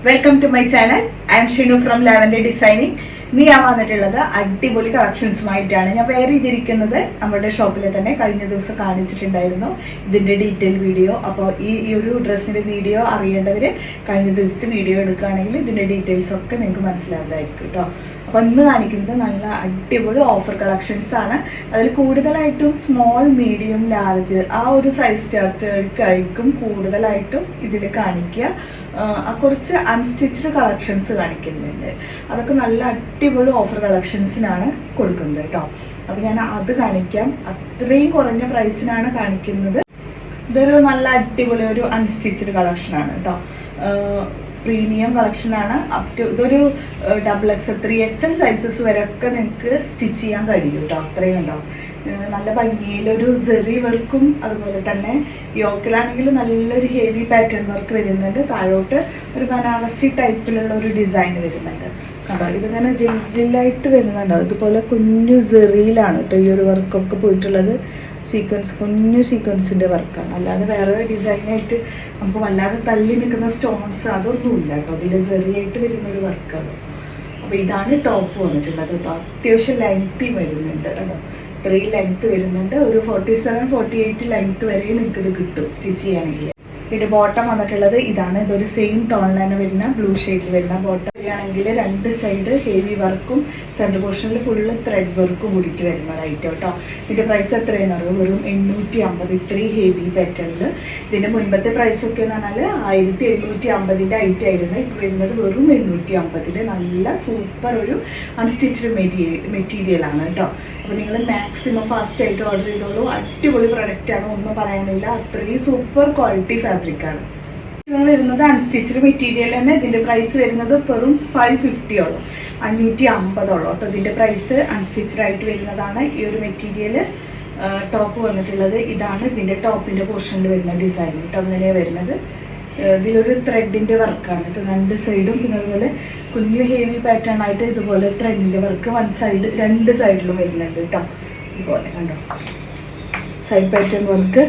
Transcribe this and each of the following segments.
Welcome to my channel. I'm Shinu from lavender designing. നീ ഞാൻ വന്നിട്ടുള്ളത് അടിപൊളി കളക്ഷൻസുമായിട്ടാണ്. ഞാൻ വേറെ ചെയ്തിരിക്കുന്നത് നമ്മുടെ ഷോപ്പിൽ തന്നെ കഴിഞ്ഞ ദിവസം കാണിച്ചിട്ടുണ്ടായിരുന്നു ഇതിൻ്റെ ഡീറ്റെയിൽ വീഡിയോ. അപ്പോൾ ഈ ഒരു ഡ്രസ്സിൻ്റെ വീഡിയോ അറിയേണ്ടവർ കഴിഞ്ഞ ദിവസത്തെ വീഡിയോ എടുക്കുകയാണെങ്കിൽ ഇതിൻ്റെ ഡീറ്റെയിൽസ് ഒക്കെ നിങ്ങൾക്ക് മനസ്സിലാവുന്നതായിരിക്കും കേട്ടോ. അപ്പോൾ ഇന്ന് കാണിക്കുന്നത് നല്ല അടിപൊളി ഓഫർ കളക്ഷൻസ് ആണ്. അതിൽ കൂടുതലായിട്ടും സ്മോൾ, മീഡിയം, ലാർജ് ആ ഒരു സൈസ് ചാർട്ടുകൾക്കായിരിക്കും കൂടുതലായിട്ടും ഇതിൽ കാണിക്കുക. കുറച്ച് അൺസ്റ്റിച്ച്ഡ് കളക്ഷൻസ് കാണിക്കുന്നുണ്ട്. അതൊക്കെ നല്ല അടിപൊളി ഓഫർ കളക്ഷൻസിനാണ് കൊടുക്കുന്നത് കേട്ടോ. അപ്പോൾ ഞാൻ അത് കാണിക്കാം. അത്രയും കുറഞ്ഞ പ്രൈസിനാണ് കാണിക്കുന്നത്. ഇതൊരു നല്ല അടിപൊളി ഒരു അൺസ്റ്റിച്ച്ഡ് കളക്ഷനാണ് കേട്ടോ. പ്രീമിയം കളക്ഷനാണ്. ഇതൊരു XXL 3XL സൈസസ് വരെയൊക്കെ നിങ്ങൾക്ക് സ്റ്റിച്ച് ചെയ്യാൻ കഴിയും കേട്ടോ. അത്രയും ഉണ്ടാവും. നല്ല ഭംഗിയിലൊരു സെറി വർക്കും അതുപോലെ തന്നെ യോക്കിലാണെങ്കിൽ നല്ലൊരു ഹെവി പാറ്റേൺ വർക്ക് വരുന്നുണ്ട്. താഴോട്ട് ഒരു ബനാറസി ടൈപ്പിലുള്ള ഒരു ഡിസൈൻ വരുന്നുണ്ട് കണ്ടോ. ഇതിങ്ങനെ ജില്ലായിട്ട് വരുന്നുണ്ടോ. ഇതുപോലെ കുഞ്ഞു സെറിയിലാണ് കേട്ടോ ഈ ഒരു വർക്കൊക്കെ പോയിട്ടുള്ളത്. സീക്വൻസ്, കുഞ്ഞു സീക്വൻസിൻ്റെ വർക്കാണ്. അല്ലാതെ വേറെ ഡിസൈനായിട്ട് നമുക്ക് വല്ലാതെ തള്ളി നിൽക്കുന്ന സ്റ്റോൺസ് അതൊന്നുമില്ല കേട്ടോ. ഇതിൽ സെറിയായിട്ട് വരുന്നൊരു വർക്കാണ്. അപ്പോൾ ഇതാണ് ടോപ്പ് വന്നിട്ടുള്ളത് കേട്ടോ. അത്യാവശ്യം ലെങ്തി വരുന്നുണ്ട് കേട്ടോ. 3 ലെങ്ത് വരുന്നുണ്ട്. ഒരു 47-48 ലെങ്ത് വരെ നിങ്ങൾക്ക് ഇത് കിട്ടും സ്റ്റിച്ച് ചെയ്യുകയാണെങ്കിൽ. ഇതിൻ്റെ ബോട്ടം വന്നിട്ടുള്ളത് ഇതാണ്. ഇതൊരു സെയിം ടോണിൽ തന്നെ വരുന്ന ബ്ലൂ ഷെയ്ഡിൽ വരുന്ന ബോട്ടം വരികയാണെങ്കിൽ 2 സൈഡ് ഹെവി വർക്കും സെൻറ്റർ പോർഷനിൽ ഫുള്ള് ത്രെഡ് വർക്കും കൂടിയിട്ട് വരുന്ന ഐറ്റം കേട്ടോ. ഇതിൻ്റെ പ്രൈസ് എത്രയെന്ന് അറിയും? വെറും 850. ഇത്രയും ഹെവി പാറ്റേണിൽ. ഇതിൻ്റെ മുൻപത്തെ പ്രൈസൊക്കെ എന്ന് പറഞ്ഞാൽ 1750 ഐറ്റം ആയിരുന്നു. ഇപ്പോൾ വരുന്നത് വെറും 850. നല്ല സൂപ്പർ ഒരു അൺസ്റ്റിച്ച്ഡ് മെറ്റീരിയലാണ് കേട്ടോ. അപ്പോൾ നിങ്ങൾ മാക്സിമം ഫാസ്റ്റ് ആയിട്ട് ഓർഡർ ചെയ്തോളൂ. അടിപൊളി പ്രൊഡക്റ്റാണ്, ഒന്നും പറയാനില്ല. അത്രയും സൂപ്പർ ക്വാളിറ്റി ഫാബ്രിക്കാണ് വരുന്നത്. അൺസ്റ്റിച്ച്ഡ് മെറ്റീരിയൽ തന്നെ. ഇതിൻ്റെ പ്രൈസ് വരുന്നത് വെറും 550 ഉള്ളൂ, 550 ഉള്ളൂ കേട്ടോ. ഇതിൻ്റെ പ്രൈസ് അൺസ്റ്റിച്ച്ഡ് ആയിട്ട് വരുന്നതാണ്. ഈ ഒരു മെറ്റീരിയൽ ടോപ്പ് വന്നിട്ടുള്ളത് ഇതാണ്. ഇതിൻ്റെ ടോപ്പിൻ്റെ പോർഷനിൽ വരുന്ന ഡിസൈൻ കേട്ടോ. അങ്ങനെയാണ് വരുന്നത്. ഇതിലൊരു ത്രെഡിൻ്റെ വർക്കാണ് കേട്ടോ 2 സൈഡും. പിന്നെ അതുപോലെ കുഞ്ഞു ഹെവി പാറ്റേൺ ആയിട്ട് ഇതുപോലെ ത്രെഡിൻ്റെ വർക്ക് 1 സൈഡ് 2 സൈഡിലും വരുന്നുണ്ട് കേട്ടോ. ഇതുപോലെ കണ്ടോ സൈഡ് പാറ്റേൺ വർക്ക്.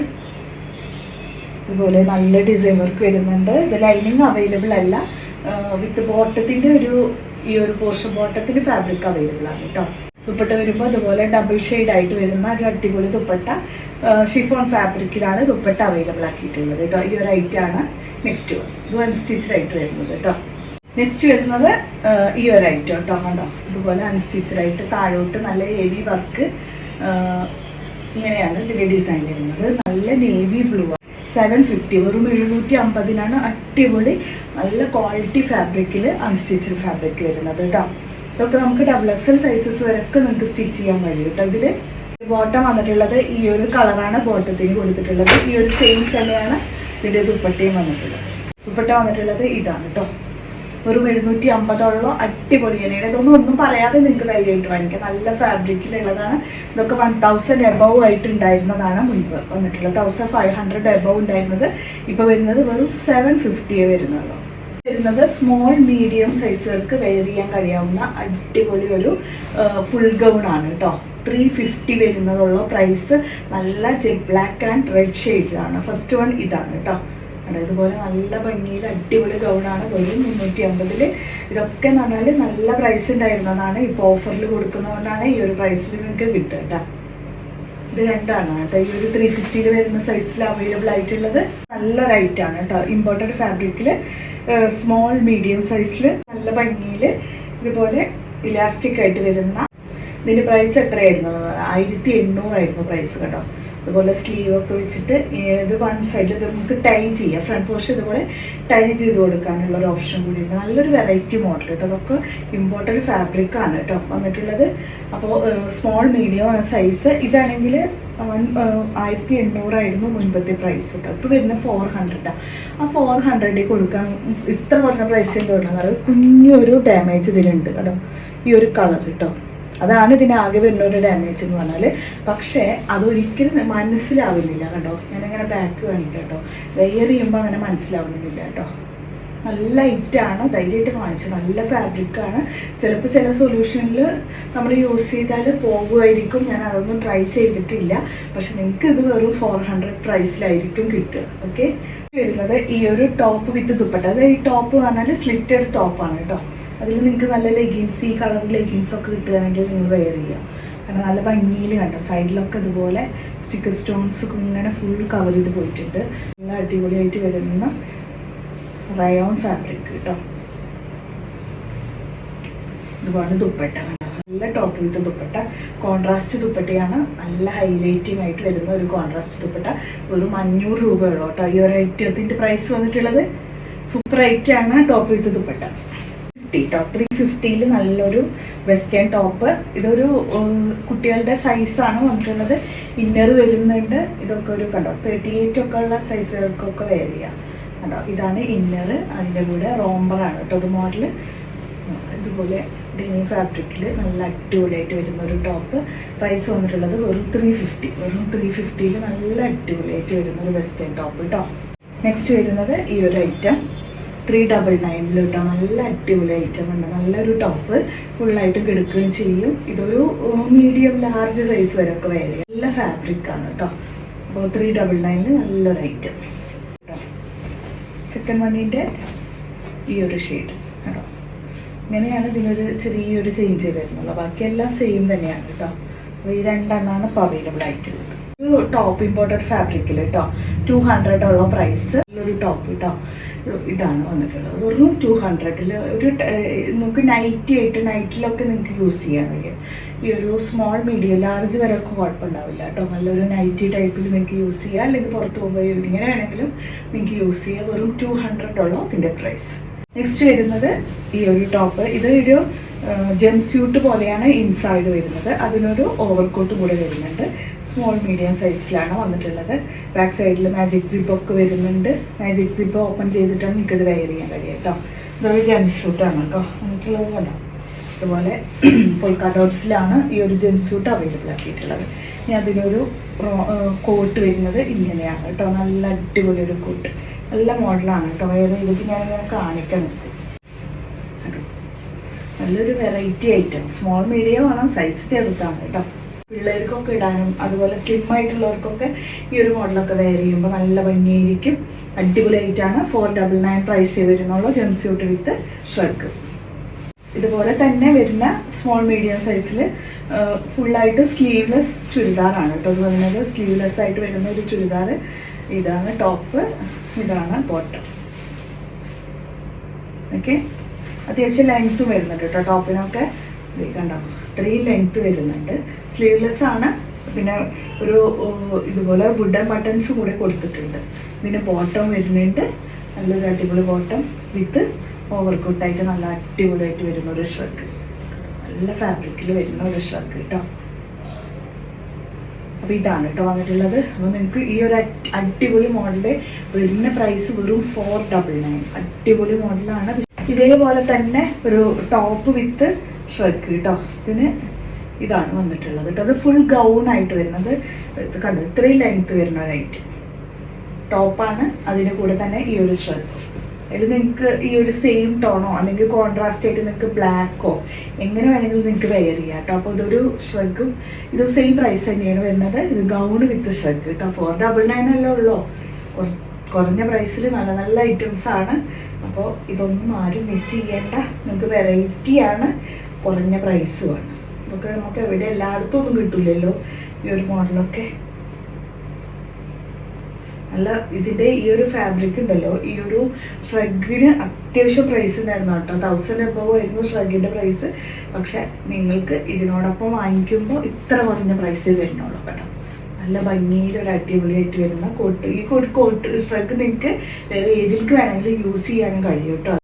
ഇതുപോലെ നല്ല ഡിസൈൻ വർക്ക് വരുന്നുണ്ട്. ഇത് ലൈനിങ് അവൈലബിൾ അല്ല. വിത്ത് ബോട്ടത്തിൻ്റെ ഈ ഒരു പോർഷൻ ബോട്ടത്തിൻ്റെ ഫാബ്രിക് അവൈലബിൾ ആണ് കേട്ടോ. ദുപ്പട്ട വരുമ്പോൾ അതുപോലെ ഡബിൾ ഷെയ്ഡ് ആയിട്ട് വരുന്ന ഒരു അടിപൊളി ദുപ്പട്ട ഷിഫോൺ ഫാബ്രിക്കിലാണ് ദുപ്പട്ട അവൈലബിൾ ആക്കിയിട്ടുള്ളത് കേട്ടോ. ഈ ഒരു ഐറ്റാണ് നെക്സ്റ്റ് ഇത് അൺസ്റ്റിച്ച്ഡ് ആയിട്ട് വരുന്നത് കേട്ടോ. നെക്സ്റ്റ് വരുന്നത് ഈ ഒരു ഐറ്റം കേട്ടോ. കണ്ടോ ഇതുപോലെ അൺസ്റ്റിച്ച്ഡ് ആയിട്ട് താഴോട്ട് നല്ല ഹെവി വർക്ക്. ഇങ്ങനെയാണ് ഇതിൻ്റെ ഡിസൈൻ വരുന്നത്. നല്ല നേവി ബ്ലൂ 750. വെറും 750 അടിപൊളി നല്ല ക്വാളിറ്റി ഫാബ്രിക്കിൽ അൺസ്റ്റിച്ച്ഡ് ഫാബ്രിക് വരുന്നത് കേട്ടോ. ഇതൊക്കെ നമുക്ക് XXL സൈസസ് വരെയൊക്കെ നിങ്ങൾക്ക് സ്റ്റിച്ച് ചെയ്യാൻ കഴിയും കേട്ടോ. ഇതിൽ ബോട്ടം വന്നിട്ടുള്ളത് ഈ ഒരു കളറാണ് ബോട്ടത്തിന് കൊടുത്തിട്ടുള്ളത്. ഈ ഒരു സെയിം തന്നെയാണ് ഇതിൻ്റെ ദുപ്പട്ടയും വന്നിട്ടുള്ളത്. ദുപ്പട്ട വന്നിട്ടുള്ളത് ഇതാണ് കേട്ടോ. വെറും 750 അടിപൊളിയാണ്. ഇതൊന്നും പറയാതെ നിങ്ങൾക്ക് ധൈര്യമായിട്ട് വാങ്ങിക്കാം. നല്ല ഫാബ്രിക്കിലുള്ളതാണ്. ഇതൊക്കെ 1000 എബവ് ആയിട്ട് ഉണ്ടായിരുന്നതാണ് മുൻപ് വന്നിട്ടുള്ളത്. 1500 എബവ് ഉണ്ടായിരുന്നത് ഇപ്പോൾ വരുന്നത് വെറും 750 വരുന്നുള്ളൂ. വരുന്നത് സ്മോൾ മീഡിയം സൈസുകൾക്ക് വെയർ ചെയ്യാൻ കഴിയാവുന്ന അടിപൊളി ഒരു ഫുൾ ഗൗൺ ആണ് കേട്ടോ. 350 വരുന്നതുള്ള പ്രൈസ്. നല്ല ജെറ്റ് ബ്ലാക്ക് ആൻഡ് റെഡ് ഷെയ്ഡിലാണ്. ഫസ്റ്റ് വൺ ഇതാണ് കേട്ടോ. ഇതുപോലെ നല്ല ഭംഗിയിൽ അടിപൊളി ഗൗണാണ്. വെറും 350. ഇതൊക്കെ എന്ന് പറഞ്ഞാൽ നല്ല പ്രൈസ് ഉണ്ടായിരുന്നതാണ്. ഇപ്പോൾ ഓഫറിൽ കൊടുക്കുന്നതുകൊണ്ടാണ് ഈ ഒരു പ്രൈസിൽ നിങ്ങൾക്ക് കിട്ടുക കേട്ടോ. ഇത് രണ്ടാണ് കേട്ടോ. ഈ ഒരു 350 വരുന്ന സൈസിൽ അവൈലബിൾ ആയിട്ടുള്ളത്. നല്ല റേറ്റ് ആണ് കേട്ടോ. ഇമ്പോർട്ടഡ് ഫാബ്രിക്കിൽ സ്മോൾ മീഡിയം സൈസിൽ നല്ല ഭംഗിയിൽ ഇതുപോലെ ഇലാസ്റ്റിക് ആയിട്ട് വരുന്ന. ഇതിൻ്റെ പ്രൈസ് എത്രയായിരുന്നു? 1800 ആയിരുന്നു പ്രൈസ് കേട്ടോ. അതുപോലെ സ്ലീവ് ഒക്കെ വെച്ചിട്ട് ഇത് 1 സൈഡിൽ ഇത് നമുക്ക് ടൈ ചെയ്യാം. ഫ്രണ്ട് പോർഷൻ ഇതുപോലെ ടൈ ചെയ്ത് കൊടുക്കാനുള്ള ഒരു ഓപ്ഷൻ കൂടി ഉണ്ട്. നല്ലൊരു വെറൈറ്റി മോഡൽ കേട്ടോ. അതൊക്കെ ഇമ്പോർട്ടഡ് ഫാബ്രിക്കാണ് കേട്ടോ വന്നിട്ടുള്ളത്. അപ്പോൾ സ്മോൾ മീഡിയം സൈസ് ഇതാണെങ്കിൽ 1800 ആയിരുന്നു മുൻപത്തെ പ്രൈസ് കേട്ടോ. ഇപ്പോൾ വരുന്ന 400. ആ 400 കൊടുക്കാൻ ഇത്ര പറഞ്ഞ പ്രൈസ് എന്തുകൊണ്ടാണെന്ന് പറയുക, കുഞ്ഞൊരു ഡാമേജ് ഇതിലുണ്ട് കേട്ടോ. ഈ ഒരു കളർ കേട്ടോ. അതാണ് ഇതിനാകെ വരുന്ന ഒരു ഡാമേജ് എന്ന് പറഞ്ഞാൽ. പക്ഷേ അതൊരിക്കലും മനസ്സിലാവുന്നില്ല കേട്ടോ. ഞാനിങ്ങനെ ബാക്ക് കാണിക്കാം കേട്ടോ. വെയർ ചെയ്യുമ്പോൾ അങ്ങനെ മനസ്സിലാവുന്നില്ല കേട്ടോ. നല്ല ഐറ്റാണ്. ധൈര്യമായിട്ട് വാങ്ങിച്ചു. നല്ല ഫാബ്രിക്കാണ്. ചിലപ്പോൾ ചില സൊല്യൂഷനിൽ നമ്മൾ യൂസ് ചെയ്താൽ പോകുമായിരിക്കും. ഞാൻ അതൊന്നും ട്രൈ ചെയ്തിട്ടില്ല. പക്ഷെ നിങ്ങൾക്ക് ഇത് വെറും 400 പ്രൈസിലായിരിക്കും കിട്ടുക. ഓക്കെ. വരുന്നത് ഈ ഒരു ടോപ്പ് വിത്ത് ദുപ്പട്ട. അത് ഈ ടോപ്പ് പറഞ്ഞാൽ സ്ലിറ്റഡ് ടോപ്പാണ് കേട്ടോ. അതിൽ നിങ്ങൾക്ക് നല്ല ലെഗിൻസ്, ഈ കളർ ലെഗിൻസ് ഒക്കെ കിട്ടുകയാണെങ്കിൽ നിങ്ങൾ വെയർ ചെയ്യാം. കാരണം നല്ല ഭംഗിയിൽ കണ്ടോ, സൈഡിലൊക്കെ ഇതുപോലെ സ്റ്റിക്കർ സ്റ്റോൺസ് ഇങ്ങനെ ഫുൾ കവർ ചെയ്ത് പോയിട്ടുണ്ട്. നല്ല അടിപൊളിയായിട്ട് വരുന്ന റയോൺ ഫാബ്രിക് കേട്ടോ. ഇതുപോലെ ദുപ്പട്ട, നല്ല ടോപ്പ് വിത്ത് ദുപ്പട്ട, കോൺട്രാസ്റ്റ് ദുപ്പട്ടയാണ്. നല്ല ഹൈലൈറ്റിംഗ് ആയിട്ട് വരുന്ന ഒരു കോൺട്രാസ്റ്റ് ദുപ്പട്ട. വെറും 500 രൂപയുള്ളൂ കേട്ടോ. ഈ ഒരു ഐറ്റത്തിൻ്റെ പ്രൈസ് വന്നിട്ടുള്ളത്. സൂപ്പർ ഐറ്റാണ് ടോപ്പ് വിത്ത് ദുപ്പട്ട. 350 നല്ലൊരു വെസ്റ്റേൺ ടോപ്പ്. ഇതൊരു കുട്ടികളുടെ സൈസാണ് വന്നിട്ടുള്ളത്. ഇന്നർ വരുന്നുണ്ട്. ഇതൊക്കെ ഒരു കണ്ടോ 38 ഒക്കെ ഉള്ള സൈസുകൾക്കൊക്കെ വെയർ ചെയ്യാം കണ്ടോ. ഇതാണ് ഇന്നർ. അതിൻ്റെ കൂടെ റോംബറാണ് കേട്ടോ ഇത് മോഡൽ. ഇതുപോലെ ഡെനിം ഫാബ്രിക്കിൽ നല്ല അടിപൊളിയായിട്ട് വരുന്ന ഒരു ടോപ്പ്. പ്രൈസ് വന്നിട്ടുള്ളത് വെറും 350. വെറും 350 നല്ല അടിപൊളിയായിട്ട് വരുന്ന ഒരു വെസ്റ്റേൺ ടോപ്പ് കേട്ടോ. നെക്സ്റ്റ് വരുന്നത് ഈ ഒരു ഐറ്റം 399 കേട്ടോ. നല്ല അടിപൊളി ഐറ്റം ഉണ്ട്. നല്ലൊരു ടോപ്പ്, ഫുള്ളായിട്ട് കിടക്കുകയും ചെയ്യും. ഇതൊരു മീഡിയം ലാർജ് സൈസ് വരെ ഒക്കെ വെയർ ചെയ്യും. നല്ല ഫാബ്രിക്കാണ് കേട്ടോ. അപ്പോൾ 399 നല്ലൊരു ഐറ്റം കേട്ടോ. സെക്കൻഡ് വണ്ണിൻ്റെ ഈ ഒരു ഷെയ്ഡ് കേട്ടോ. ഇങ്ങനെയാണ് ഇതിനൊരു ചെറിയൊരു ചേഞ്ച് വരുന്നുള്ളൂ. ബാക്കിയെല്ലാം സെയിം തന്നെയാണ് കേട്ടോ. അപ്പോൾ ഈ രണ്ടെണ്ണമാണ് ഇപ്പോൾ അവൈലബിൾ ആയിട്ടുള്ളത്. ഒരു ടോപ്പ് ഇമ്പോർട്ടഡ് ഫാബ്രിക്കിൽ കേട്ടോ. 200 ഉള്ള പ്രൈസ് ഒരു ടോപ്പ് കേട്ടോ. ഇതാണ് വന്നിട്ടുള്ളത്. വെറും 200 ഒരു നമുക്ക് നൈറ്റിലൊക്കെ നിങ്ങൾക്ക് യൂസ് ചെയ്യാൻ കഴിയും. ഈ ഒരു സ്മോൾ മീഡിയം ലാർജ് വരെ ഒക്കെ കുഴപ്പമുണ്ടാവില്ല കേട്ടോ. നല്ലൊരു നൈറ്റി ടൈപ്പിൽ നിങ്ങൾക്ക് യൂസ് ചെയ്യാം. അല്ലെങ്കിൽ പുറത്ത് പോകുമ്പോൾ ഇങ്ങനെ വേണമെങ്കിലും നിങ്ങൾക്ക് യൂസ് ചെയ്യാം. വെറും 200 ഉള്ളൂ ഇതിൻ്റെ പ്രൈസ്. നെക്സ്റ്റ് വരുന്നത് ഈ ഒരു ടോപ്പ്. ഇത് ഒരു ജെം സ്യൂട്ട് പോലെയാണ് ഇൻസൈഡ് വരുന്നത്. അതിനൊരു ഓവർകോട്ട് കൂടെ വരുന്നുണ്ട്. സ്മോൾ മീഡിയം സൈസിലാണ് വന്നിട്ടുള്ളത്. ബാക്ക് സൈഡിൽ മാജിക് സിപ്പ് ഒക്കെ വരുന്നുണ്ട്. മാജിക് സിപ്പ് ഓപ്പൺ ചെയ്തിട്ടാണ് നിങ്ങൾക്കിത് വെയർ ചെയ്യാൻ കഴിയും കേട്ടോ. ഇതൊരു ജെം സ്യൂട്ടാണ് കേട്ടോ വന്നിട്ടുള്ളത് കണ്ടോ. അതുപോലെ പൊൾക്ക ഡോട്ട്സിലാണ് ഈ ഒരു ജെം സ്യൂട്ട് അവൈലബിൾ ആക്കിയിട്ടുള്ളത്. ഇനി അതിനൊരു കോട്ട് വരുന്നത് ഇങ്ങനെയാണ് കേട്ടോ. നല്ല അടിപൊളി ഒരു കോട്ട്. നല്ല മോഡലാണ് കേട്ടോ. വേറെ ഇതിൽ ഞാനിങ്ങനെ കാണിക്കാൻ നിൽക്കും. നല്ലൊരു വെറൈറ്റി ഐറ്റം. സ്മോൾ മീഡിയം ആണ്, സൈസ് ചെറുതാണ് കേട്ടോ. പിള്ളേർക്കൊക്കെ ഇടാനും അതുപോലെ സ്ലിം ആയിട്ടുള്ളവർക്കൊക്കെ ഈ ഒരു മോഡലൊക്കെ വെയർ ചെയ്യുമ്പോൾ നല്ല ഭംഗിയായിരിക്കും. അടിപൊളി ഐറ്റാണ്. 499 പ്രൈസ് വരുന്നുള്ളൂ. ജെം സ്യൂട്ട് വിത്ത് ഷ്രഗ്. ഇതുപോലെ തന്നെ വരുന്ന സ്മോൾ മീഡിയം സൈസിൽ ഫുള്ളായിട്ട് സ്ലീവ്ലെസ് ചുരിദാറാണ് കേട്ടോ ഇത് വരുന്നത്. സ്ലീവ്ലെസ് ആയിട്ട് വരുന്ന ഒരു ചുരിദാർ. ഇതാണ് ടോപ്പ്, ഇതാണ് ബോട്ടം. ഓക്കെ, അത്യാവശ്യം ലെങ്ത്ത് വരുന്നുണ്ട് കേട്ടോ ടോപ്പിനൊക്കെ. കണ്ടോ 3 ലെങ്ത്ത് വരുന്നുണ്ട്. സ്ലീവ്ലെസ് ആണ്. പിന്നെ ഒരു ഇതുപോലെ വുഡൻ ബട്ടൺസ് കൂടെ കൊടുത്തിട്ടുണ്ട്. ഇതിന് ബോട്ടം വരുന്നുണ്ട്. നല്ലൊരു അടിപൊളി ബോട്ടം വിത്ത് ഓവർകോട്ടായിട്ട് നല്ല അടിപൊളിയായിട്ട് വരുന്ന ഒരു ഷ്രഗ്. നല്ല ഫാബ്രിക്കിൽ വരുന്ന ഒരു ഷ്രഗ് കേട്ടോ. അപ്പോൾ ഇതാണ് കേട്ടോ വന്നിട്ടുള്ളത്. അപ്പോൾ നിങ്ങൾക്ക് ഈ ഒരു അടിപൊളി മോഡല് വരുന്ന പ്രൈസ് വെറും 499. അടിപൊളി മോഡലാണ്. ഇതേപോലെ തന്നെ ഒരു ടോപ്പ് വിത്ത് ഷ്രഗ് കേട്ടോ. ഇതിന് ഇതാണ് വന്നിട്ടുള്ളത് കേട്ടോ. അത് ഫുൾ ഗൗൺ ആയിട്ട് വരുന്നത്. കണ്ടു 3 ലെങ്ത്ത് വരുന്ന ഒരു ഐറ്റം ടോപ്പാണ്. അതിൻ്റെ കൂടെ തന്നെ ഈ ഒരു ഷ്രഗ്. അതിൽ നിങ്ങൾക്ക് ഈ ഒരു സെയിം ടോണോ അല്ലെങ്കിൽ കോൺട്രാസ്റ്റ് ആയിട്ട് നിങ്ങൾക്ക് ബ്ലാക്കോ എങ്ങനെ വേണമെങ്കിലും നിങ്ങൾക്ക് വെയർ ചെയ്യാം കേട്ടോ. അപ്പോൾ ഇതൊരു ഷ്രഗും ഇത് സെയിം പ്രൈസ് തന്നെയാണ് വരുന്നത്. ഇത് ഗൗൺ വിത്ത് ഷ്രഗ് കേട്ടോ. 499 അല്ലേ ഉള്ളൂ. കുറഞ്ഞ പ്രൈസിൽ നല്ല നല്ല ഐറ്റംസ് ആണ്. അപ്പോൾ ഇതൊന്നും ആരും മിസ് ചെയ്യേണ്ട. നിങ്ങൾക്ക് വെറൈറ്റിയാണ്, കുറഞ്ഞ പ്രൈസുമാണ്. ഇതൊക്കെ നമുക്ക് എവിടെ എല്ലായിടത്തും ഒന്നും കിട്ടില്ലല്ലോ ഈ ഒരു മോഡലൊക്കെ. അല്ല, ഇതിൻ്റെ ഈ ഒരു ഫാബ്രിക് ഉണ്ടല്ലോ, ഈ ഒരു ഷ്രഗിന് അത്യാവശ്യം പ്രൈസ് ഉണ്ടായിരുന്നു കേട്ടോ. 1000 above ആയിരുന്നു ഷ്രഗിൻ്റെ പ്രൈസ്. പക്ഷെ നിങ്ങൾക്ക് ഇതിനോടൊപ്പം വാങ്ങിക്കുമ്പോൾ ഇത്ര കുറഞ്ഞ പ്രൈസേ വരുന്നുള്ളൂ കേട്ടോ. നല്ല ഭംഗിയിൽ ഒരു അടിപൊളിയായിട്ട് വരുന്ന കോട്ട്. ഈ കോട്ട് ഷ്രഗ് നിങ്ങൾക്ക് വേറെ ഏതിലേക്ക് വേണമെങ്കിലും യൂസ് ചെയ്യാനും കഴിയും കേട്ടോ.